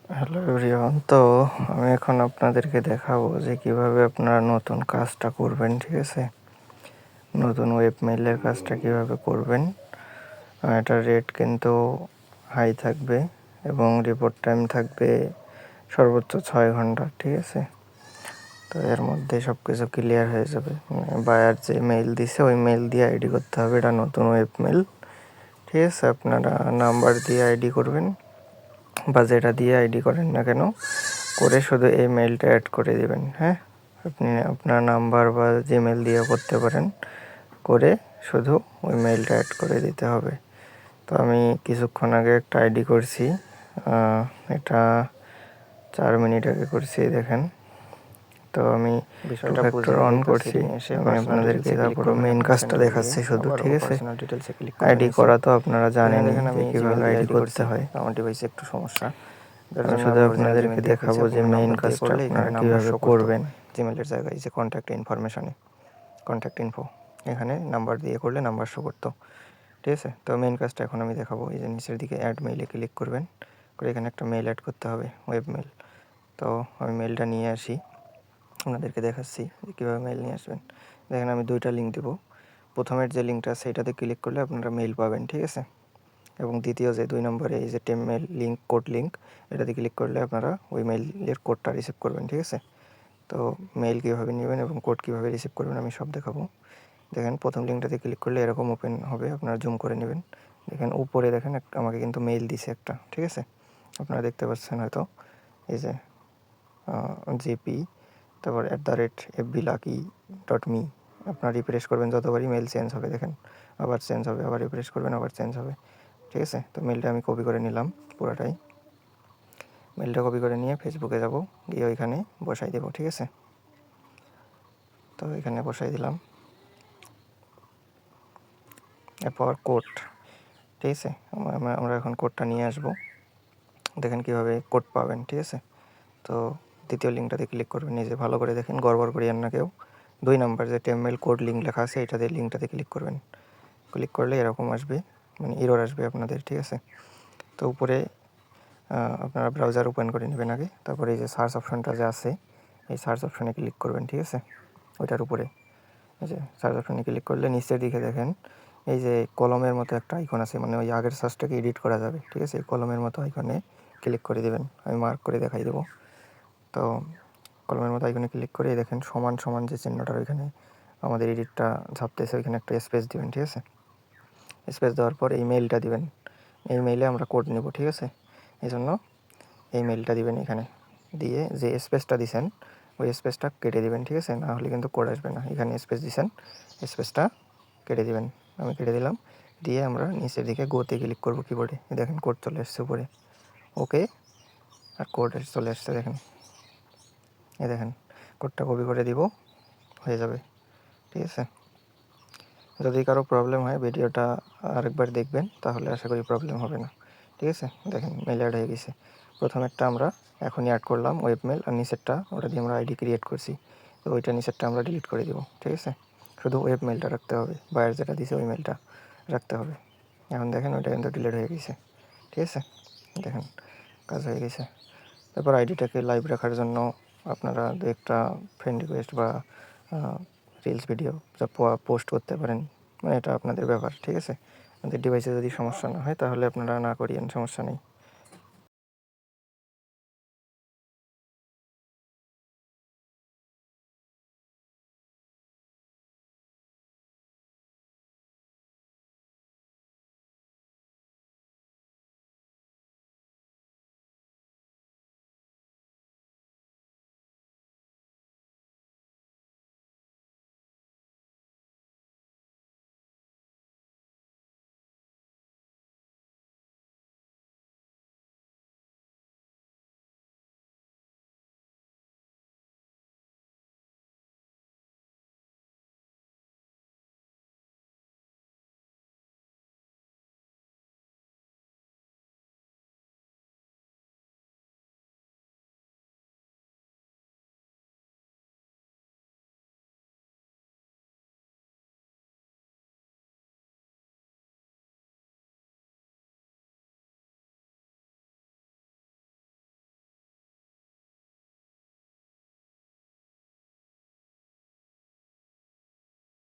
Hello everyone, তো আমি এখন আপনাদেরকে দেখাবো যে কিভাবে আপনারা নতুন কাজটা করবেন। ঠিক আছে, নতুন ওয়েব মেইলের কাজটা কিভাবে করবেন। এটার রেট কিন্তু হাই থাকবে এবং রিপোর্ট টাইম থাকবে সর্বোচ্চ 6 ঘন্টা। ঠিক আছে, তো এর মধ্যে সব কিছু ক্লিয়ার হয়ে যাবে। বায়ার যে মেইল দিছে ওই মেইল দিয়ে আইডি করতে হবে, এটা নতুন ওয়েব মেইল। ঠিক আছে, আপনারা নাম্বার দিয়ে আইডি করবেন বা যেটা দিয়ে আইডি করেন না কেন, করে শুধু এই মেইলটা অ্যাড করে দিবেন। হ্যাঁ, আপনি আপনার নাম্বার বা জিমেল দিয়ে করতে পারেন, করে শুধু ওই মেইলটা অ্যাড করে দিতে হবে। তো আমি কিছুক্ষণ আগে একটা আইডি করছি, এটা 4 মিনিট আগে করছি, দেখেন। তো আমি বিষয়টা ফ্যাক্টর অন করছি, আমি আপনাদেরকে তারপর মেইন কাজটা দেখাচ্ছি শুধু। ঠিক আছে, আইডি করা তো আপনারা জানেন যে কীভাবে আইডি করতে হয়। আমার ডিভাইসে একটু সমস্যা, আমি শুধু আপনাদেরকে দেখাবো যে মেইন কাজটা আপনারা কীভাবে করবেন। জিমেলের জায়গায় যে কন্ট্যাক্ট ইনফো, এখানে নাম্বার দিয়ে করলে নাম্বার শো করতো। ঠিক আছে, তো মেইন কাজটা এখন আমি দেখাবো। এই যে নিচের দিকে অ্যাড মেইলে ক্লিক করবেন, করে এখানে একটা মেইল অ্যাড করতে হবে, ওয়েব মেইল। তো আমি মেইলটা নিয়ে আসি, আপনাদেরকে দেখাচ্ছি যে কীভাবে মেইল নিয়ে আসবেন। দেখেন, আমি 2টা লিঙ্ক দেবো। প্রথমের যে লিঙ্কটা আছে এটাতে ক্লিক করলে আপনারা মেইল পাবেন। ঠিক আছে, এবং দ্বিতীয় যে 2 নম্বরে এই যে মেইল লিঙ্ক, কোড লিঙ্ক, এটাতে ক্লিক করলে আপনারা ওই মেইলের কোডটা রিসিভ করবেন। ঠিক আছে, তো মেইল কীভাবে নেবেন এবং কোড কীভাবে রিসিভ করবেন আমি সব দেখাবো। দেখেন, প্রথম লিঙ্কটাতে ক্লিক করলে এরকম ওপেন হবে, আপনারা জুম করে নেবেন। দেখেন উপরে দেখেন আমাকে কিন্তু মেইল দিছে একটা। ঠিক আছে, আপনারা দেখতে পাচ্ছেন হয়তো, এই যে জিপি, তারপর @fblucky.me। আপনারা রিফ্রেশ করবেন, যতবারই মেইল চেঞ্জ হবে দেখেন আবার চেঞ্জ হবে, আবার রিফ্রেশ করবেন আবার চেঞ্জ হবে। ঠিক আছে, তো মেইলটা আমি কপি করে নিলাম পুরোটাই। মেইলটা কপি করে নিয়ে ফেসবুকে যাব, গিয়ে ওইখানে বসাই দেবো। ঠিক আছে, তো এখানে বসাই দিলাম। এরপর কোড, ঠিক আছে, আমরা এখন কোডটা নিয়ে আসব। দেখেন কীভাবে কোড পাবেন। ঠিক আছে, তো দ্বিতীয় লিঙ্কটাতে ক্লিক করবেন। এই যে ভালো করে দেখেন, গড়বড় করিয়েন না কেউ। 2 নম্বর যে টেমমেল কোড লিঙ্ক লেখা আছে এটাতে লিঙ্কটাতে ক্লিক করবেন। ক্লিক করলে এরকম আসবে, মানে এরর আসবে আপনাদের। ঠিক আছে, তো উপরে আপনারা ব্রাউজার ওপেন করে নেবেন আগে, তারপরে এই যে সার্চ অপশানটা যে আছে এই সার্চ অপশানে ক্লিক করবেন। ঠিক আছে, ওইটার উপরে এই যে সার্চ অপশানে ক্লিক করলে নিচের দিকে দেখেন এই যে কলমের মতো একটা আইকন আছে, মানে ওই আগের সার্চটাকে এডিট করা যাবে। ঠিক আছে, এই কলমের মতো আইকনে ক্লিক করে দেবেন, আমি মার্ক করে দেখাই দেবো। তো কলমের মতো আইকনে ক্লিক করে দেখেন সমান সমান যে চিহ্নটার ওইখানে আমাদের এডিটটা ঝাপতেছে, ওইখানে একটা স্পেস দিবেন। ঠিক আছে, স্পেস দেওয়ার পর এই মেইলটা দিবেন, এই মেইলে আমরা কোড নেব। ঠিক আছে, এই জন্য এই মেইলটা দিবেন এখানে, দিয়ে যে স্পেসটা দিছেন ওই স্পেসটা কেটে দিবেন। ঠিক আছে, না হলে কিন্তু কোড আসবে না। এখানে স্পেস দিছেন, স্পেসটা কেটে দিবেন, আমি কেটে দিলাম। দিয়ে আমরা নিচের দিকে গোতে ক্লিক করব কিবোর্ডে, দেখেন কোড চলে আসছে উপরে, ওকে, আর কোড চলে আসছে দেখেন। এই দেখেন কোডটা কপি করে দিব, হয়ে যাবে। ঠিক আছে, যদি কারো প্রবলেম হয় ভিডিওটা আরেকবার দেখবেন, তাহলে আশা করি প্রবলেম হবে না। ঠিক আছে, দেখেন মেল অ্যাড হয়ে গেছে। প্রথমেরটা আমরা এখনই অ্যাড করলাম ওয়েব মেল, আর নিচেরটা ওটা দিয়ে আমরা আইডি ক্রিয়েট করছি, তো ওইটা নিচেরটা আমরা ডিলিট করে দিব। ঠিক আছে, শুধু ওয়েব মেলটা রাখতে হবে, বায়ার যেটা দিছে ওই মেলটা রাখতে হবে। এখন দেখেন ওইটা কিন্তু ডিলিট হয়ে গেছে। ঠিক আছে, দেখেন কাজ হয়ে গেছে। তারপর আইডিটাকে লাইভ রাখার জন্য আপনারা দু একটা ফ্রেন্ড রিকোয়েস্ট বা রিলস ভিডিও যা পোস্ট করতে পারেন, মানে এটা আপনাদের ব্যাপার। ঠিক আছে, আপনাদের ডিভাইসে যদি সমস্যা না হয় তাহলে আপনারা না করিয়েন, সমস্যা নেই।